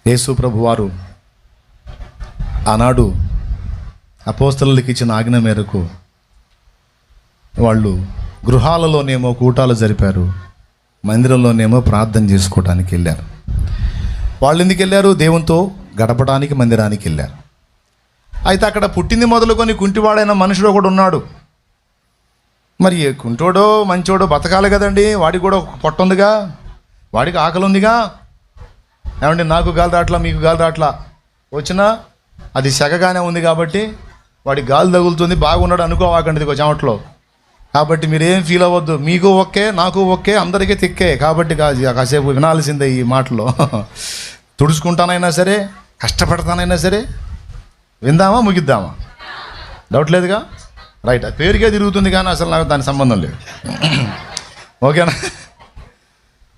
యేసు ప్రభు వారు ఆనాడు అపోస్తలులకు ఇచ్చిన ఆజ్ఞ మేరకు వాళ్ళు గృహాలలోనేమో కూటాలు జరిపారు, మందిరంలోనేమో ప్రార్థన చేసుకోవడానికి వెళ్ళారు. వాళ్ళు ఎందుకు వెళ్ళారు? దేవునితో గడపడానికి మందిరానికి వెళ్ళారు. అయితే అక్కడ పుట్టింది మొదలుకొని కుంటివాడైన మనుషుడు ఒకడు ఉన్నాడు. మరి కుంటోడో మంచోడో బతకాలి కదండి, వాడికి కూడా పొట్ట ఉందిగా, వాడికి ఆకలి ఉందిగా. ఏమంటే నాకు గాలి దాట్లా మీకు గాలి దాట్లా వచ్చినా అది సెగగానే ఉంది కాబట్టి వాడికి గాలి తగులుతుంది, బాగున్నాడు అనుకోవాకండి ఇది చెమట్లో. కాబట్టి మీరేం ఫీల్ అవ్వద్దు, మీకు ఓకే నాకు ఓకే అందరికీ తిక్కే. కాబట్టి కాసేపు వినాల్సిందే ఈ మాటలో. తుడుచుకుంటానైనా సరే, కష్టపడతానైనా సరే విందామా ముగిద్దామా? డౌట్ లేదుగా? రైట్. ఆ పేరుకే తిరుగుతుంది కానీ అసలు నాకు దాని సంబంధం లేదు. ఓకేనా?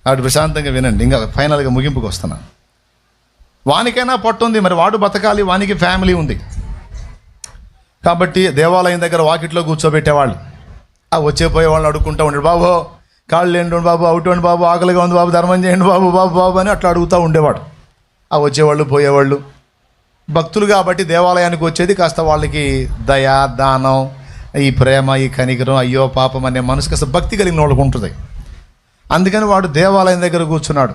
వాడు ప్రశాంతంగా వినండి. ఇంకా ఫైనల్గా ముగింపుకి వస్తున్నా. వానికైనా పొట్ట ఉంది, మరి వాడు బతకాలి, వానికి ఫ్యామిలీ ఉంది. కాబట్టి దేవాలయం దగ్గర వాకిట్లో కూర్చోబెట్టేవాళ్ళు. ఆ వచ్చేపోయే వాళ్ళని అడుక్కుంటూ ఉండేది, బాబు కాళ్ళు ఏంటి బాబు, అవుట్ బాబు, ఆకలిగా ఉంది బాబు, ధర్మం చేయండి బాబు బాబు బాబు అని అట్లా అడుగుతూ ఉండేవాడు. ఆ వచ్చేవాళ్ళు పోయేవాళ్ళు భక్తులు కాబట్టి దేవాలయానికి వచ్చేది కాస్త వాళ్ళకి దయ, దానం, ఈ ప్రేమ, ఈ కనికరం, అయ్యో పాపం అనే మనసు కాస్త భక్తి కలిగిన వాళ్ళకు ఉంటుంది. అందుకని వాడు దేవాలయం దగ్గర కూర్చున్నాడు.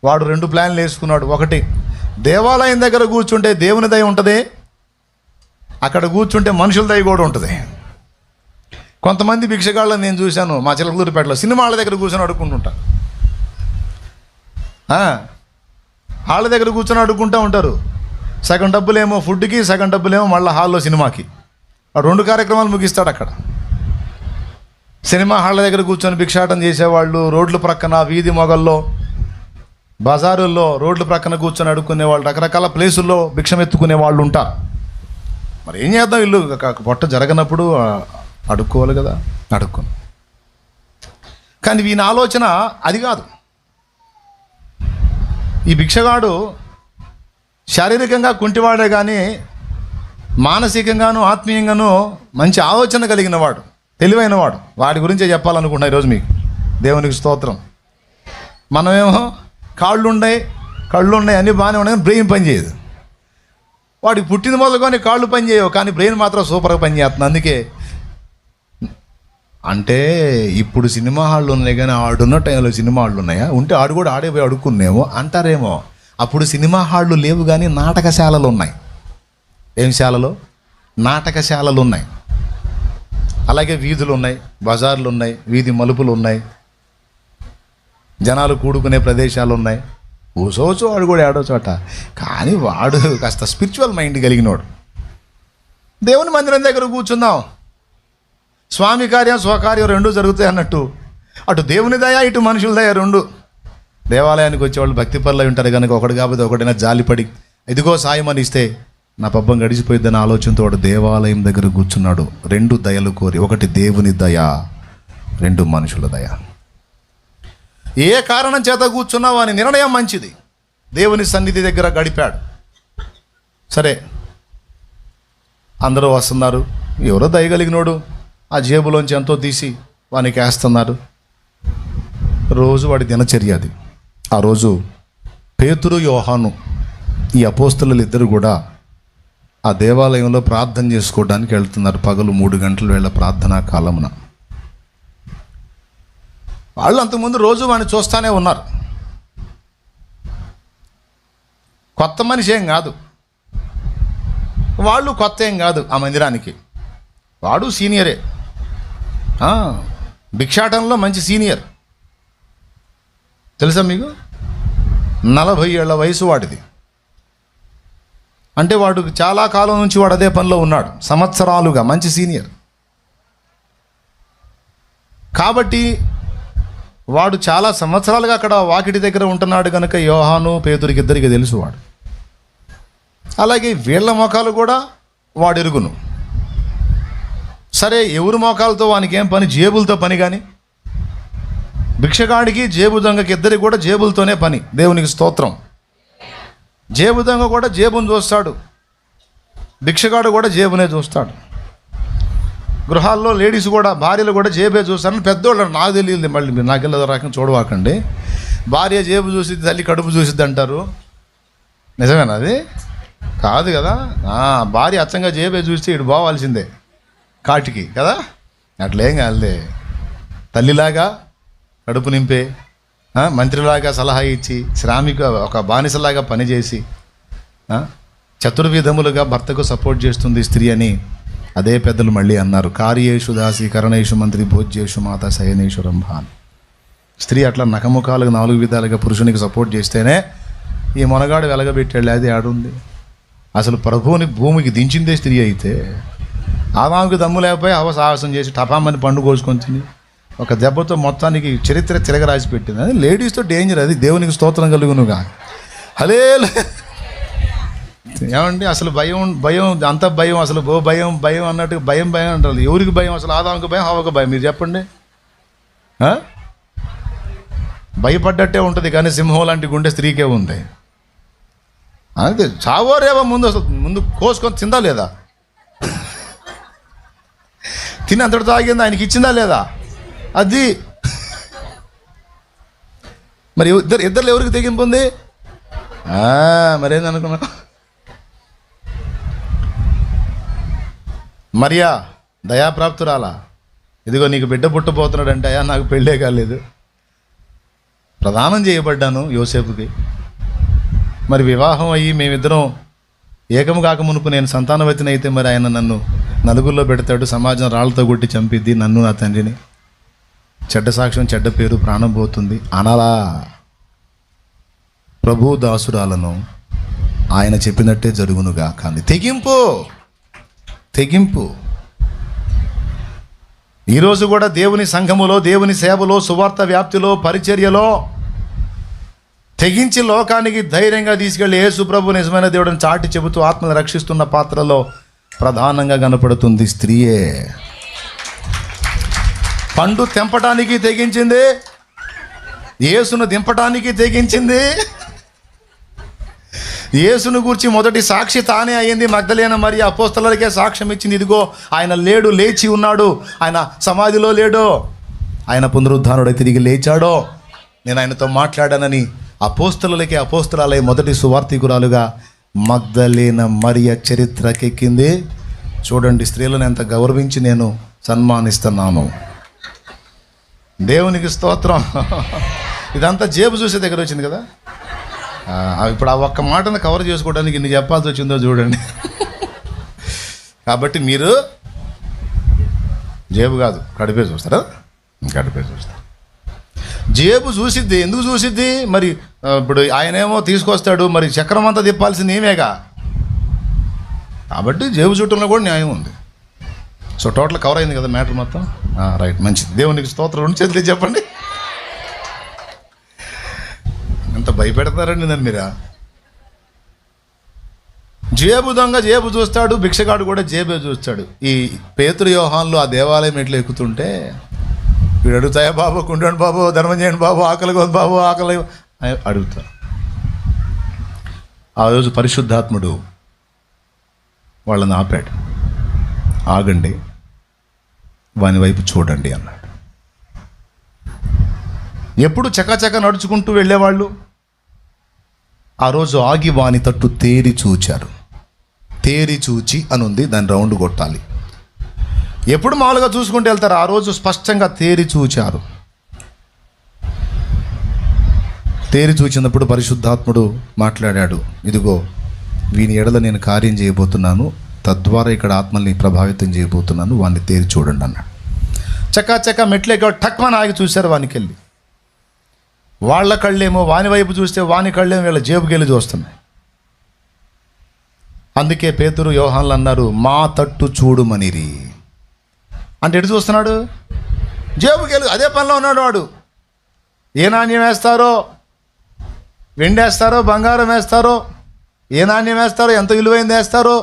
వాడు 2 ప్లాన్లు వేసుకున్నాడు. ఒకటి, దేవాలయం దగ్గర కూర్చుంటే దేవుని దయ ఉంటుంది, అక్కడ కూర్చుంటే మనుషుల దయ కూడా ఉంటుంది. కొంతమంది భిక్షగాళ్ళని నేను చూశాను మా చిలకలూరిపేటలో, సినిమాల దగ్గర కూర్చొని అడుక్కుంటుంటా. వాళ్ళ దగ్గర కూర్చొని అడుక్కుంటూ ఉంటారు. సగం డబ్బులేమో ఫుడ్కి, సగం డబ్బులేమో మళ్ళీ హాల్లో సినిమాకి. 2 కార్యక్రమాలు ముగిస్తాడు అక్కడ. సినిమా హాళ్ళ దగ్గర కూర్చొని భిక్షాటం చేసేవాళ్ళు, రోడ్ల ప్రక్కన, వీధి మొగల్లో, బజారుల్లో రోడ్ల ప్రక్కన కూర్చొని అడుక్కునే వాళ్ళు, రకరకాల ప్లేసుల్లో భిక్షం ఎత్తుకునే వాళ్ళు ఉంటారు. మరి ఏం చేద్దాం, ఇల్లు పొట్ట జరగనప్పుడు అడుక్కోవాలి కదా, అడుక్కోను. కానీ వీని ఆలోచన అది కాదు. ఈ భిక్షగాడు శారీరకంగా కుంటివాడే కానీ మానసికంగాను ఆత్మీయంగాను మంచి ఆలోచన కలిగిన వాడు, తెలివైన వాడు. వాడి గురించే చెప్పాలనుకుంటున్నా ఈరోజు మీకు. దేవునికి స్తోత్రం. మనమేమో కళ్ళు ఉన్నాయి అన్నీ బాగానే ఉన్నాయి, బ్రెయిన్ పని చేయదు. వాడికి పుట్టిన మొదలుకొని కాళ్ళు పని చేయవు, కానీ బ్రెయిన్ మాత్రం సూపర్గా పని చేస్తుంది. అందుకే అంటే ఇప్పుడు సినిమా హాళ్ళు ఉన్నాయి కానీ ఆడున్న టైంలో సినిమా హాళ్ళు ఉన్నాయా? ఉంటే ఆడు కూడా ఆడే పోయి అడుక్కునేమో అంటారేమో. అప్పుడు సినిమా హాళ్ళు లేవు కానీ నాటకశాలలు ఉన్నాయి. ఏం శాలలు? నాటకశాలలు ఉన్నాయి. అలాగే వీధులు ఉన్నాయి, బజార్లు ఉన్నాయి, వీధి మలుపులు ఉన్నాయి, జనాలు కూడుకునే ప్రదేశాలు ఉన్నాయి. కూసోవచ్చు వాడు కూడా ఆడో చోట. కానీ వాడు కాస్త స్పిరిచువల్ మైండ్ కలిగినోడు. దేవుని మందిరం దగ్గర కూర్చుందాం, స్వామి కార్యం స్వకార్యం 2 జరుగుతాయి అన్నట్టు. అటు దేవుని దయ, ఇటు మనుషుల దయ 2. దేవాలయానికి వచ్చేవాళ్ళు భక్తి పరులు ఉంటారు కనుక ఒకటి కాకపోతే ఒకటైనా జాలిపడి ఇదిగో సాయం అని ఇస్తే నా పబ్బం గడిచిపోయిద్దని ఆలోచనతో వాడు దేవాలయం దగ్గర కూర్చున్నాడు. 2 దయలు కోరి, ఒకటి దేవుని దయ, 2 మనుషుల దయ. ఏ కారణం చేత కూర్చున్నావు అని నిర్ణయం మంచిది. దేవుని సన్నిధి దగ్గర గడిపాడు. సరే, అందరూ వస్తున్నారు. ఎవరో దయగలిగినోడు ఆ జేబులోంచి ఎంతో తీసి వానికి వేస్తున్నారు. రోజు వాడి దినచర్య అది. ఆ రోజు పేతురు, యోహాను, ఈ అపోస్తలులు ఇద్దరు కూడా ఆ దేవాలయంలో ప్రార్థన చేసుకోవడానికి వెళ్తున్నారు. పగలు 3 గంటల వేళ ప్రార్థనా కాలమున. వాళ్ళు అంతకుముందు రోజు వాడిని చూస్తూనే ఉన్నారు. కొత్త మనిషి ఏం కాదు, వాళ్ళు కొత్త ఏం కాదు ఆ మందిరానికి. వాడు సీనియరే, భిక్షాటంలో మంచి సీనియర్. తెలుసా మీకు? 40 ఏళ్ల వయసు వాడిది. అంటే వాడు చాలా కాలం నుంచి వాడు అదే పనిలో ఉన్నాడు, సంవత్సరాలుగా మంచి సీనియర్. కాబట్టి వాడు చాలా సంవత్సరాలుగా అక్కడ వాకిటి దగ్గర ఉంటున్నాడు కనుక యోహాను, పేతురికి ఇద్దరికి తెలుసు వాడు. అలాగే వీళ్ళ మోకాలు కూడా వాడు ఎరుగును. సరే, ఎవరి మోకాలతో వానికి ఏం పని? జేబులతో పని. కానీ భిక్షగాడికి జేబు దొంగకి ఇద్దరికి కూడా జేబులతోనే పని. దేవునికి స్తోత్రం. జేబు దొంగ కూడా జేబును చూస్తాడు, భిక్షగాడు కూడా జేబునే చూస్తాడు. గృహాల్లో లేడీస్ కూడా, భార్యలు కూడా జేబే చూస్తారని పెద్దోళ్ళు నాకు తెలియదు. మళ్ళీ మీరు నాకెళ్ళ రకం చూడవాకండి. భార్య జేబు చూసిద్ది, తల్లి కడుపు చూసిద్ది అంటారు. నిజమేనా అది? కాదు కదా. భార్య అచ్చంగా జేబే చూస్తే ఇటు పోవాల్సిందే కాటికి కదా. అట్లేం కాదులే. తల్లిలాగా కడుపు నింపే, మంత్రిలాగా సలహా ఇచ్చి, శ్రామిక ఒక బానిసలాగా పనిచేసి, చతుర్విధములుగా భర్తకు సపోర్ట్ చేస్తుంది స్త్రీ అని అదే పెద్దలు మళ్ళీ అన్నారు. కార్యేషు దాసి కరణేషు మంత్రి భోజ్యేషు మాత శయనేషు రంభ అని. స్త్రీ అట్లా నఖముఖాలుగా 4 విధాలుగా పురుషునికి సపోర్ట్ చేస్తేనే ఈ మొనగాడు వెలగబెట్టాడు. అది ఆడుంది. అసలు ప్రభువుని భూమికి దించిందే స్త్రీ అయితే, ఆదాముకి దమ్ము లేకపోయి సాహసం చేసి టపామని పండు కోసుకొని తిని ఒక దెబ్బతో మొత్తానికి చరిత్ర తిరగరాసి పెట్టింది. అది లేడీస్తో డేంజర్. అది దేవునికి స్తోత్రం కలుగునుగా. హలే ఏమండి అసలు భయం అంత భయం, అసలు భయం అన్నట్టు భయం అంటారు. ఎవరికి భయం? అసలు ఆదాముకి భయం, హవ్వకు భయం? మీరు చెప్పండి. భయపడ్డట్టే ఉంటుంది, కానీ సింహం లాంటి గుండె స్త్రీకే ఉంది. అంతే. చావో రేవో ముందు కోసుకొని తిందా లేదా? తిని అంతటితో ఆగింది, ఆయనకి ఇచ్చిందా లేదా? అది మరి ఇద్దరు ఎవరికి తెగింపు ఉంది? మరేందనుకున్నా? మరియా దయాప్రాప్తురాలా, ఇదిగో నీకు బిడ్డ పుట్టబోతున్నాడంటే, అయ్యా నాకు పెళ్ళే కాలేదు, ప్రదానం చేయబడ్డాను యోసేపుకి, మరి వివాహం అయ్యి మేమిద్దరం ఏకము కాక మునుపు నేను సంతానవతిని అయితే మరి ఆయన నన్ను నలుగురిలో పెడతాడు, సమాజం రాళ్లతో కొట్టి చంపిద్ది నన్ను నా తండ్రిని, చెడ్డ సాక్ష్యం చెడ్డ పేరు, ప్రాణం పోతుంది అనాలా? ప్రభు దాసురాలను ఆయన చెప్పినట్టే జరుగునుగా. కానీ తెగింపు ఈరోజు కూడా దేవుని సంఘములో, దేవుని సేవలో, సువార్త వ్యాప్తిలో, పరిచర్యలో తెగించి లోకానికి ధైర్యంగా తీసుకెళ్లి యేసు ప్రభు నిజమైన దేవుడిని చాటి చెబుతూ ఆత్మను రక్షిస్తున్న పాత్రలో ప్రధానంగా కనపడుతుంది స్త్రీయే. పండు తెంపటానికి తెగించింది, యేసును దింపటానికి తెగించింది. యేసును గూర్చి మొదటి సాక్షి తానే అయ్యింది. మగ్దలేన మరి అపోస్తలకే సాక్ష్యం ఇచ్చింది. ఇదిగో ఆయన లేడు, లేచి ఉన్నాడు, ఆయన సమాధిలో లేడు, ఆయన పునరుద్ధానుడై తిరిగి లేచాడో, నేను ఆయనతో మాట్లాడానని అపోస్తలులకే అపోస్తలాలై మొదటి సువార్తికురాలుగా మగ్దలేన మరియ చరిత్రకెక్కింది. చూడండి, స్త్రీలను ఎంత గౌరవించి నేను సన్మానిస్తున్నాను. దేవునికి స్తోత్రం. ఇదంతా జేబు చూసే దగ్గర వచ్చింది కదా. ఇప్పుడు ఆ ఒక్క మాటను కవర్ చేసుకోవడానికి ఇన్ని చెప్పాల్సి వచ్చిందో చూడండి. కాబట్టి మీరు జేబు కాదు, కడిపే చూస్తారా? కడిపే చూస్తారు. జేబు చూసిద్ది. ఎందుకు చూసిద్ది? మరి ఇప్పుడు ఆయనేమో తీసుకొస్తాడు, మరి చక్రం అంతా తిప్పాల్సింది ఏమేగా. కాబట్టి జేబు చుట్టంలో కూడా న్యాయం ఉంది. సో టోటల్ కవర్ అయింది కదా మ్యాటర్ మొత్తం. రైట్, మంచిది. దేవునికి స్తోత్రం. 2 చేతులు చెప్పండి. ఎంత భయపెడతారండి నన్ను మీరా. జేబు దొంగ జేబు చూస్తాడు, భిక్షగాడు కూడా జేబే చూస్తాడు. ఈ పేతురు యోహాన్లు ఆ దేవాలయం ఎట్లా ఎక్కుతుంటే వీడు అడుగుతాయా బాబు, కుండండి బాబు, ధర్మం చేయండి బాబు, ఆకలి కొద్ది బాబు, ఆకలి అడుగుతారు. ఆ రోజు పరిశుద్ధాత్ముడు వాళ్ళని ఆపాడు. ఆగండి, వాని వైపు చూడండి అన్నాడు. ఎప్పుడు చకాచక నడుచుకుంటూ వెళ్ళేవాళ్ళు, ఆ రోజు ఆగి వాని తట్టు తేరి చూచారు. తేరి చూచి అనుంది, దాన్ని రౌండ్ కొట్టాలి. ఎప్పుడు మామూలుగా చూసుకుంటూ వెళ్తారు, ఆ రోజు స్పష్టంగా తేరి చూచారు. తేరి చూచినప్పుడు పరిశుద్ధాత్ముడు మాట్లాడాడు. ఇదిగో వీని ఎడల నేను కార్యం చేయబోతున్నాను, తద్వారా ఇక్కడ ఆత్మల్ని ప్రభావితం చేయబోతున్నాను, వాడిని తేరి చూడండి అన్నాడు. చకాచక మెట్లేక టక్మని ఆగి చూశారు వానికి వెళ్ళి. వాళ్ళ కళ్ళేమో వాని వైపు చూస్తే, వాని కళ్ళేమో వీళ్ళ జేబుకెళ్ళి చూస్తున్నాయి. అందుకే పేతురు యోహాన్లు అన్నారు, మా తట్టు చూడుమనిరి. అంటే ఎటు చూస్తున్నాడు? జేబుకెళ్ళి. అదే పనిలో ఉన్నాడు వాడు. ఏ నాణ్యం వేస్తారో, వెండి వేస్తారో, బంగారం వేస్తారో, ఏ నాణ్యం వేస్తారో, ఎంత విలువైంది వేస్తారో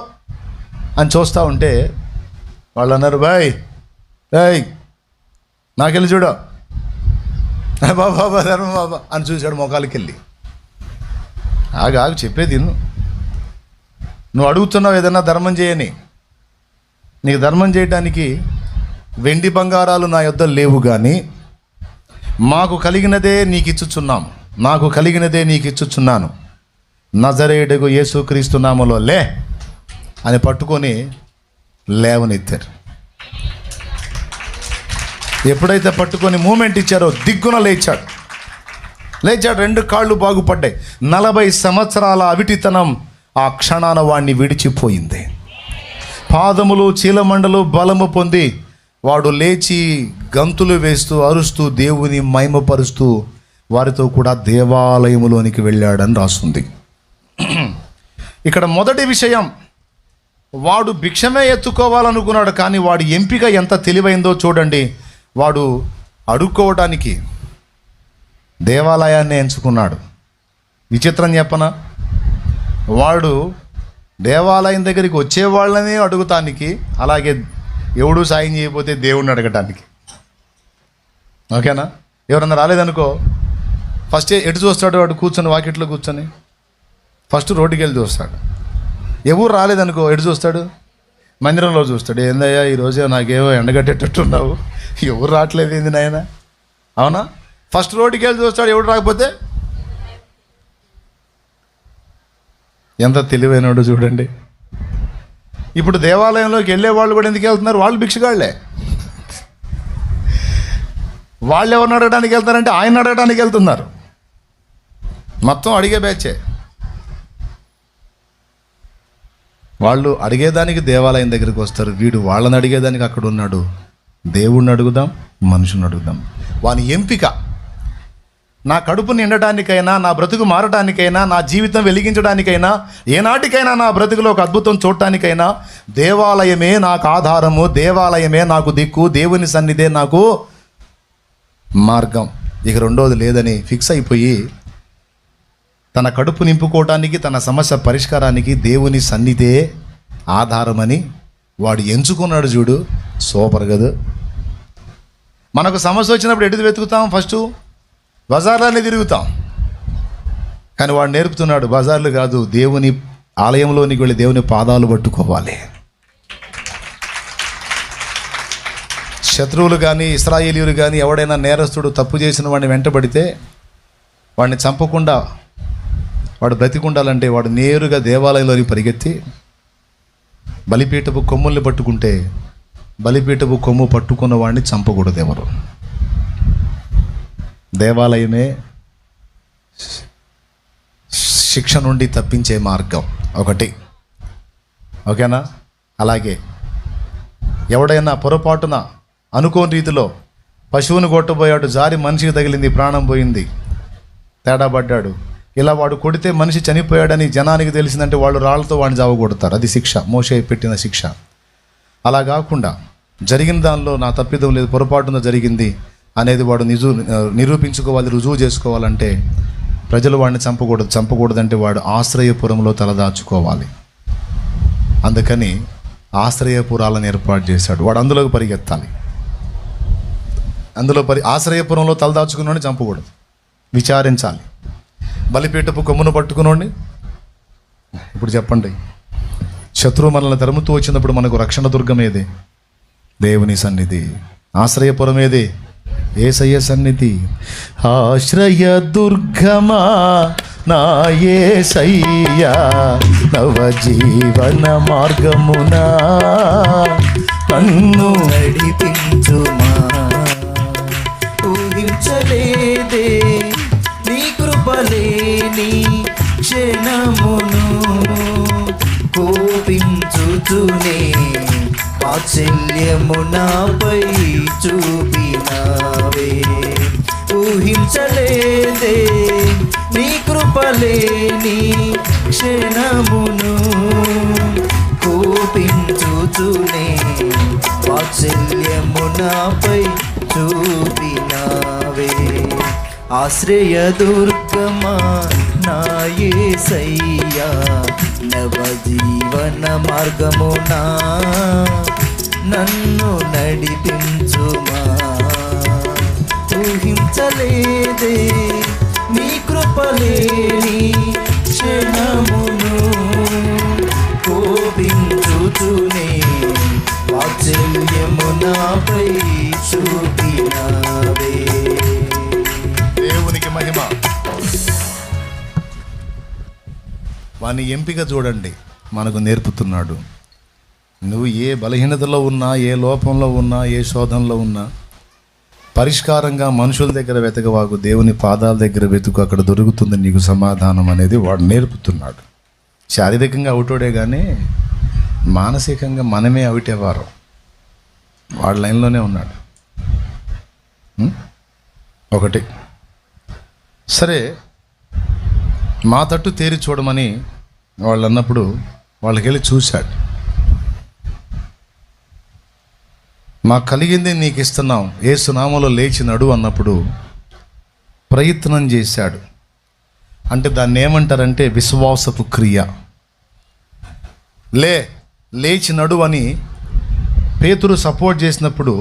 అని చూస్తూ ఉంటే వాళ్ళు అన్నారు, బాయ్ నాకెళ్ళి చూడు బాబా ధర్మ బాబా అని చూశాడు మొఖాలకి వెళ్ళి. ఆగు చెప్పేది నువ్వు అడుగుతున్నావు ఏదన్నా ధర్మం చేయని. నీకు ధర్మం చేయటానికి వెండి బంగారాలు నా యొద్ద లేవు, కానీ మాకు కలిగినదే నీకు ఇచ్చుచున్నాం, నాకు కలిగినదే నీకు ఇచ్చుచున్నాను. నజరేయుడగు యేసుక్రీస్తు నామములో లే అని పట్టుకొని లేవనెత్తారు. ఎప్పుడైతే పట్టుకొని మూమెంట్ ఇచ్చారో దిగ్గున లేచాడు. 2 కాళ్ళు బాగుపడ్డాయి. 40 సంవత్సరాల అవిటితనం ఆ క్షణాన వాడిని విడిచిపోయింది. పాదములు చీలమండలు బలము పొంది వాడు లేచి గంతులు వేస్తూ అరుస్తూ దేవుని మహిమపరుస్తూ వారితో కూడా దేవాలయములోనికి వెళ్ళాడని రాస్తుంది. ఇక్కడ మొదటి విషయం, వాడు భిక్షమే ఎత్తుకోవాలనుకున్నాడు, కానీ వాడి ఎంపిక ఎంత తెలివైందో చూడండి. వాడు అడుక్కోవడానికి దేవాలయాన్ని ఎంచుకున్నాడు. విచిత్రం చెప్పనా, వాడు దేవాలయం దగ్గరికి వచ్చేవాళ్ళని అడుగుతానికి, అలాగే ఎవడు సాయం చేయకపోతే దేవుడిని అడగటానికి. ఓకేనా? ఎవరన్నా రాలేదనుకో, ఫస్ట్ ఎటు చూస్తాడు వాడు? కూర్చొని వాకిట్లో కూర్చొని ఫస్ట్ రోడ్డుకి వెళ్ళి చూస్తాడు. ఎవరు రాలేదనుకో ఎటు చూస్తాడు? మందిరంలో చూస్తాడు. ఏందయ్యా ఈరోజు నాకేమో ఎండగట్టేటట్టున్నావు, ఎవరు రావట్లేదు ఏంది నాయన? అవునా? ఫస్ట్ రోడ్డుకి వెళ్ళి చూస్తాడు. ఎవడు రాకపోతే ఎంత తెలివైనడు చూడండి. ఇప్పుడు దేవాలయంలోకి వెళ్ళే వాళ్ళు కూడా ఎందుకు వెళ్తున్నారు? వాళ్ళు భిక్షగాళ్లే. వాళ్ళు ఎవరిని అడగడానికి వెళ్తారంటే ఆయన అడగడానికి వెళ్తున్నారు. మొత్తం అడిగే బ్యాచే. వాళ్ళు అడిగేదానికి దేవాలయం దగ్గరికి వస్తారు, వీడు వాళ్ళని అడిగేదానికి అక్కడ ఉన్నాడు. దేవుణ్ణి అడుగుదాం, మనుషుని అడుగుదాం. వాని ఎంపిక, నా కడుపు నిండటానికైనా, నా బ్రతుకు మారటానికైనా, నా జీవితం వెలిగించడానికైనా, ఏనాటికైనా నా బ్రతుకులో ఒక అద్భుతం చూడటానికైనా దేవాలయమే నాకు ఆధారము, దేవాలయమే నాకు దిక్కు, దేవుని సన్నిధే నాకు మార్గం, ఇక రెండోది లేదని ఫిక్స్ అయిపోయి తన కడుపు నింపుకోవటానికి, తన సమస్య పరిష్కారానికి దేవుని సన్నిధే ఆధారమని వాడు ఎంచుకున్నాడు. చూడు, సూపర్ కదా. మనకు సమస్య వచ్చినప్పుడు ఎటు వెతుకుతాం? ఫస్ట్ బజార్లోనే తిరుగుతాం. కానీ వాడు నేర్పుతున్నాడు, బజార్లు కాదు, దేవుని ఆలయంలోనికి వెళ్ళి దేవుని పాదాలు పట్టుకోవాలి. శత్రువులు కానీ ఇశ్రాయేలీయులు కానీ ఎవడైనా నేరస్తుడు తప్పు చేసిన వాడిని వెంటబడితే వాడిని చంపకుండా వాడు బ్రతికుండాలంటే వాడు నేరుగా దేవాలయంలోకి పరిగెత్తి బలిపీఠపు కొమ్ముల్ని పట్టుకుంటే బలిపీఠపు కొమ్ము పట్టుకున్న వాడిని చంపకూడదు ఎవరు. దేవాలయమే శిక్ష నుండి తప్పించే మార్గం ఒకటి. ఓకేనా? అలాగే ఎవడైనా పొరపాటున అనుకోని రీతిలో పశువుని కొట్టబోయాడు, జారి మనిషికి తగిలింది, ప్రాణం పోయింది, తేడా పడ్డాడు, ఇలా వాడు కొడితే మనిషి చనిపోయాడని జనానికి తెలిసిందంటే వాళ్ళు రాళ్ళతో వాడిని చావగొడతారు. అది శిక్ష, మోషే పెట్టిన శిక్ష. అలా కాకుండా జరిగిన దానిలో నా తప్పిదం లేదు, పొరపాటున జరిగింది అనేది వాడు నిరూపించుకోవాలి, రుజువు చేసుకోవాలంటే ప్రజలు వాడిని చంపకూడదంటే వాడు ఆశ్రయపురంలో తలదాచుకోవాలి. అందుకని ఆశ్రయపురాలను ఏర్పాటు చేశాడు. వాడు అందులోకి పరిగెత్తాలి. ఆశ్రయపురంలో తలదాచుకున్నోడిని చంపకూడదు, విచారించాలి. బలిపీఠపు కొమ్మును పట్టుకున్నోడిని, ఇప్పుడు చెప్పండి, శత్రువు మనల్ని తరుముతూ వచ్చినప్పుడు మనకు రక్షణ దుర్గం ఏది? దేవుని సన్నిధి. ఆశ్రయపురం ఏది? యేసయ్య సన్నిధి. ఆశ్రయ దుర్గమా నా యేసయ్యా, నవజీవన మార్గమునా నన్ను నడిపించుమా. ఊహించలేదే నీ కృపలేని క్షణమును, కోపించుచునే వాత్సల్యము నాపై చూపినావే. ఊహించలేదే నీ కృపలేని క్షణమును, కోపించుచునే వాత్సల్యము నాపై చూపినావే. ఆశ్రయ దుర్గమా నా యేసయ్యా, నవజీవన మార్గమునా నన్ను నడిపించుమా. ఊహించలేదే నీ కృపలేని క్షణమును, కోపించుచునే వాత్సల్యము నాపై చూపినావే. దేవునికి మహిమ. వాని ఎంపిక చూడండి, మనకు నేర్పుతున్నాడు. నువ్వు ఏ బలహీనతలో ఉన్నా, ఏ లోపంలో ఉన్నా, ఏ శోధనలో ఉన్నా, పరిష్కారంగా మనుషుల దగ్గర వెతకవాకు, దేవుని పాదాల దగ్గర వెతుకు, అక్కడ దొరుకుతుంది నీకు సమాధానం అనేది వాడు నేర్పుతున్నాడు. శారీరకంగా అవుటోడే కానీ మానసికంగా మనమే అవుటేవారు. వాడు లైన్లోనే ఉన్నాడు. ఒకటి సరే, మా తట్టు తేరి చూడమని వాళ్ళు అన్నప్పుడు వాళ్ళకి వెళ్ళి చూశాడు. మాకు కలిగింది నీకు ఇస్తున్నాం, యేసు నామములో లేచి నడు అన్నప్పుడు ప్రయత్నం చేశాడు. అంటే దాన్ని ఏమంటారంటే విశ్వాసపు క్రియ. లేచి నడు అని పేతురు సపోర్ట్ చేసినప్పుడు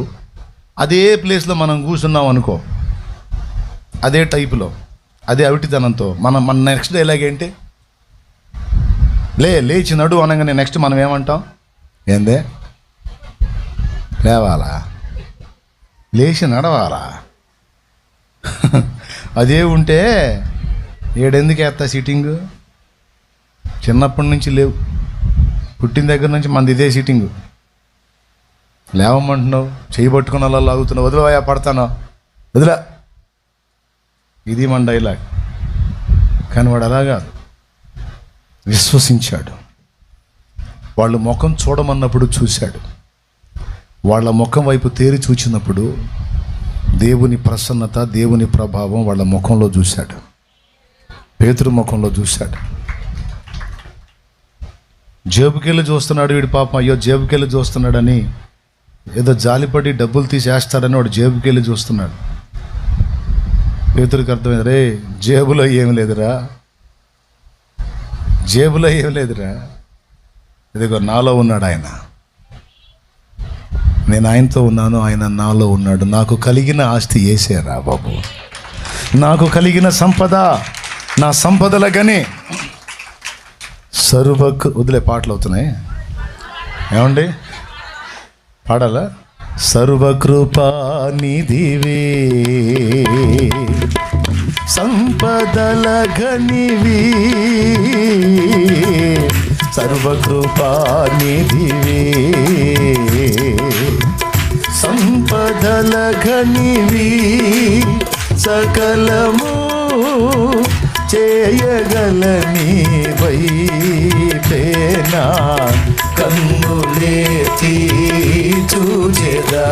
అదే ప్లేస్లో మనం కూర్చున్నాం అనుకో, అదే టైపులో, అదే అవిటితనంతో మన నెక్స్ట్ డైలాగ్ ఏంటి? లేచి నడు అనగానే నెక్స్ట్ మనం ఏమంటాం? ఏందే లేవాలా, లేచి నడవాలా? అదే ఉంటే ఏడెందుకు వేస్తా సిట్టింగు? చిన్నప్పటి నుంచి లేవు, పుట్టిన దగ్గర నుంచి మనది ఇదే సిట్టింగు. లేవమంటున్నావు, చేయి పట్టుకున్న వాళ్ళు లాగుతున్నావు, వదిలేవా పడతాను, వదిలే, ఇది మన డైలాగ్. కానీ వాడు అలా కాదు, విశ్వసించాడు. వాళ్ళు ముఖం చూడమన్నప్పుడు చూశాడు. వాళ్ళ ముఖం వైపు తేరి చూచినప్పుడు దేవుని ప్రసన్నత, దేవుని ప్రభావం వాళ్ళ ముఖంలో చూశాడు. పేతురు ముఖంలో చూశాడు. జేబుకెళ్ళి చూస్తున్నాడు వీడి పాపం, అయ్యో జేబుకెళ్ళి చూస్తున్నాడని ఏదో జాలిపడి డబ్బులు తీసేస్తాడని వాడు జేబుకెళ్ళి చూస్తున్నాడు. పేతురికి అర్థమైంది, రే జేబులో ఏం లేదురా, జేబులో ఏం లేదురా, ఇదిగో నాలో ఉన్నాడు ఆయన, నేను ఆయనతో ఉన్నాను, ఆయన నాలో ఉన్నాడు. నాకు కలిగిన ఆస్తి వేసేరా బాబు, నాకు కలిగిన సంపద, నా సంపదల గని వదిలే పాటలు అవుతున్నాయి ఏమండి, పాడాలా? సర్వకృపానిధివే సంపదల గనివి, సర్వకృపానిధివే సంపదల గనివి, సకలము చేయగలని వైపేనా కన్నులేచి చూచెదా,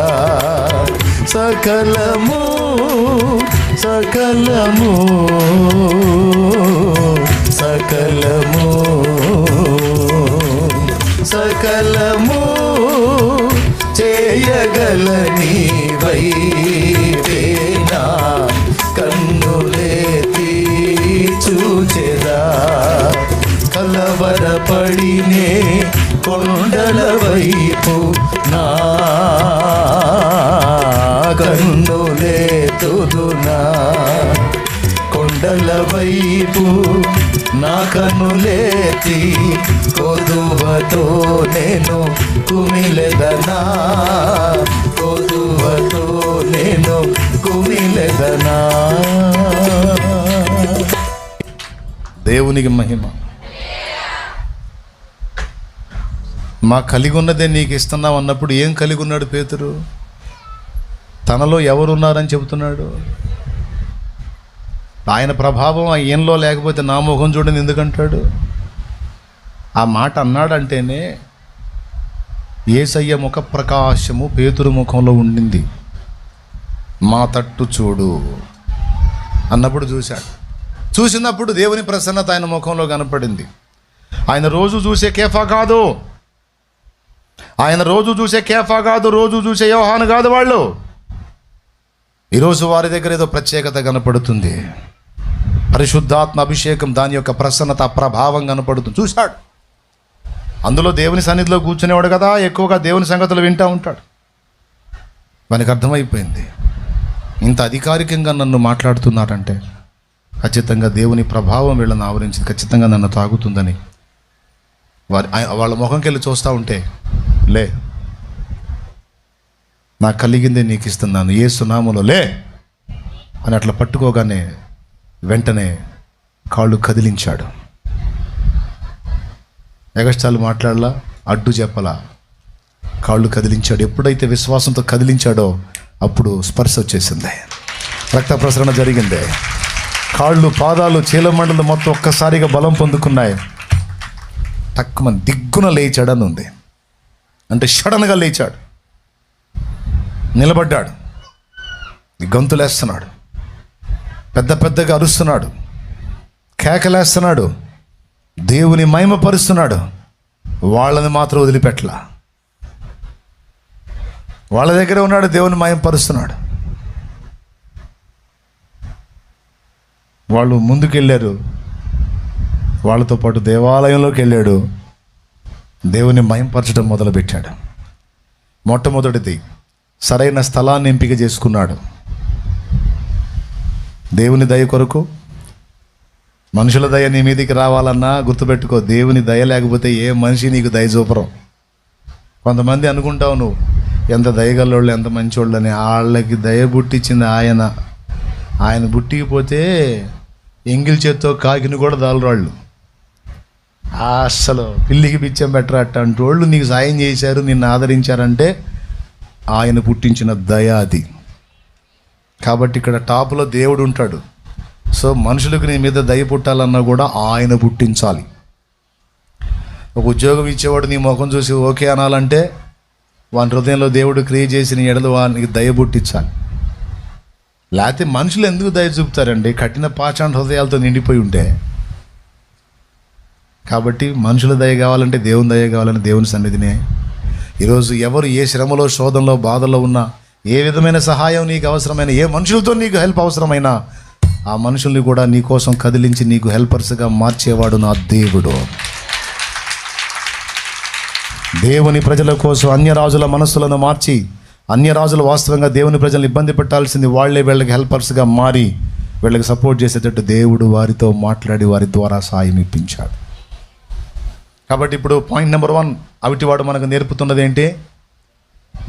సకలము సకలము సకలము సకలము చేయగలని వైపేనా కన్నులేచి చూచెదా, కలవరపడినే కొండల వైపు నా కన్నులేతుదునా, కొండల వైపు నా కన్నులేతి కొదువతో నేను కుమిలెదనా, కొదువతో నేను కుమిలెదనా. దేవునికి మహిమ. మా కలిగి ఉన్నదే నీకు ఇస్తున్నావు అన్నప్పుడు ఏం కలిగి ఉన్నాడు పేతురు? తనలో ఎవరున్నారని చెబుతున్నాడు. ఆయన ప్రభావం ఆయనలో లేకపోతే నా ముఖం చూడని ఎందుకంటాడు? ఆ మాట అన్నాడంటేనే యేసయ్య ముఖ ప్రకాశము పేతురు ముఖంలో ఉండింది. మా తట్టు చూడు అన్నప్పుడు చూశాడు. చూసినప్పుడు దేవుని ప్రసన్నత ఆయన ముఖంలో కనపడింది. ఆయన రోజు చూసే కేఫా కాదు, ఆయన రోజు చూసే కేఫా కాదు, రోజు చూసే యోహాను కాదు. వాళ్ళు ఈరోజు వారి దగ్గర ఏదో ప్రత్యేకత కనపడుతుంది. పరిశుద్ధాత్మ అభిషేకం, దాని యొక్క ప్రసన్నత, ప్రభావం కనపడుతుంది. చూశాడు. అందులో దేవుని సన్నిధిలో కూర్చునేవాడు కదా, ఎక్కువగా దేవుని సంగతులు వింటూ ఉంటాడు. మనకు అర్థమైపోయింది, ఇంత అధికారికంగా నన్ను మాట్లాడుతున్నారంటే ఖచ్చితంగా దేవుని ప్రభావం వీళ్ళని ఆవరించింది, ఖచ్చితంగా నన్ను తాగుతుందని వాళ్ళ ముఖంకి వెళ్ళి చూస్తూ ఉంటే, లే నాకు కలిగిందే నీకు ఇస్తున్నాను, యేసు నామములో లే అని అట్లా పట్టుకోగానే వెంటనే కాళ్ళు కదిలించాడు. ఎగస్టాలు మాట్లాడలా, అడ్డు చెప్పలా, కాళ్ళు కదిలించాడు. ఎప్పుడైతే విశ్వాసంతో కదిలించాడో అప్పుడు స్పర్శ వచ్చేసింది, రక్త ప్రసరణ జరిగింది. కాళ్ళు, పాదాలు, చీలమండలు మొత్తం ఒక్కసారిగా బలం పొందుకున్నాయి. తక్కువ దిగ్గున లేచాడని ఉంది. అంటే సడన్గా లేచాడు, నిలబడ్డాడు, గంతులేస్తున్నాడు, పెద్ద పెద్దగా అరుస్తున్నాడు, కేకలేస్తున్నాడు, దేవుని మహిమపరుస్తున్నాడు. వాళ్ళని మాత్రం వదిలిపెట్టలా. వాళ్ళ దగ్గర ఉన్నాడు, దేవుని మహిమపరుస్తున్నాడు. వాళ్ళు ముందుకెళ్ళారు, వాళ్ళతో పాటు దేవాలయంలోకి వెళ్ళాడు, దేవుని మహిమపరచడం మొదలుపెట్టాడు. మొట్టమొదటిది సరైన స్థలాన్ని ఎంపిక చేసుకున్నాడు. దేవుని దయ కొరకు. మనుషుల దయ నీ మీదికి రావాలన్నా గుర్తుపెట్టుకో, దేవుని దయ లేకపోతే ఏ మనిషి నీకు దయ చూపరం. కొంతమంది అనుకుంటావు నువ్వు ఎంత దయగల్లోళ్ళు, ఎంత మంచోళ్ళు అని. వాళ్ళకి దయ పుట్టించింది ఆయన. ఆయన పుట్టికిపోతే ఎంగిల్ చేత్తో కాకిని కూడా దాలరాళ్ళు. అసలు పిల్లికి బిచ్చం బెటర్ అట్టంటి వాళ్ళు నీకు సాయం చేశారు, నిన్ను ఆదరించారంటే ఆయన పుట్టించిన దయ అది. కాబట్టి ఇక్కడ టాప్లో దేవుడు ఉంటాడు. సో మనుషులకు నీ మీద దయ పుట్టాలన్నా కూడా ఆయన పుట్టించాలి. ఒక ఉద్యోగం ఇచ్చేవాడు నీ ముఖం చూసి ఓకే అనాలంటే వాని హృదయంలో దేవుడు క్రియేట్ చేసిన ఎడలు వానికి దయ పుట్టించాలి. లేకపోతే మనుషులు ఎందుకు దయ చూపుతారండి? కఠిన పాషాణ హృదయాలతో నిండిపోయి ఉంటే. కాబట్టి మనుషుల దయ కావాలంటే దేవుని దయ కావాలంటే దేవుని సన్నిధినే. ఈరోజు ఎవరు ఏ శ్రమలో, శోధనలో, బాధల్లో ఉన్నా, ఏ విధమైన సహాయం నీకు అవసరమైన, ఏ మనుషులతో నీకు హెల్ప్ అవసరమైనా ఆ మనుషుల్ని కూడా నీ కోసం కదిలించి నీకు హెల్పర్స్గా మార్చేవాడు నా దేవుడు. దేవుని ప్రజల కోసం అన్యరాజుల మనస్సులను మార్చి, అన్యరాజులు వాస్తవంగా దేవుని ప్రజలను ఇబ్బంది పెట్టాల్సింది వాళ్ళే వీళ్ళకి హెల్పర్స్గా మారి వీళ్ళకి సపోర్ట్ చేసేటట్టు దేవుడు వారితో మాట్లాడి వారి ద్వారా సాయం ఇప్పించాడు. కాబట్టి ఇప్పుడు పాయింట్ నెంబర్ 1, అవిటివాడు మనకు నేర్పుతున్నది ఏంటి?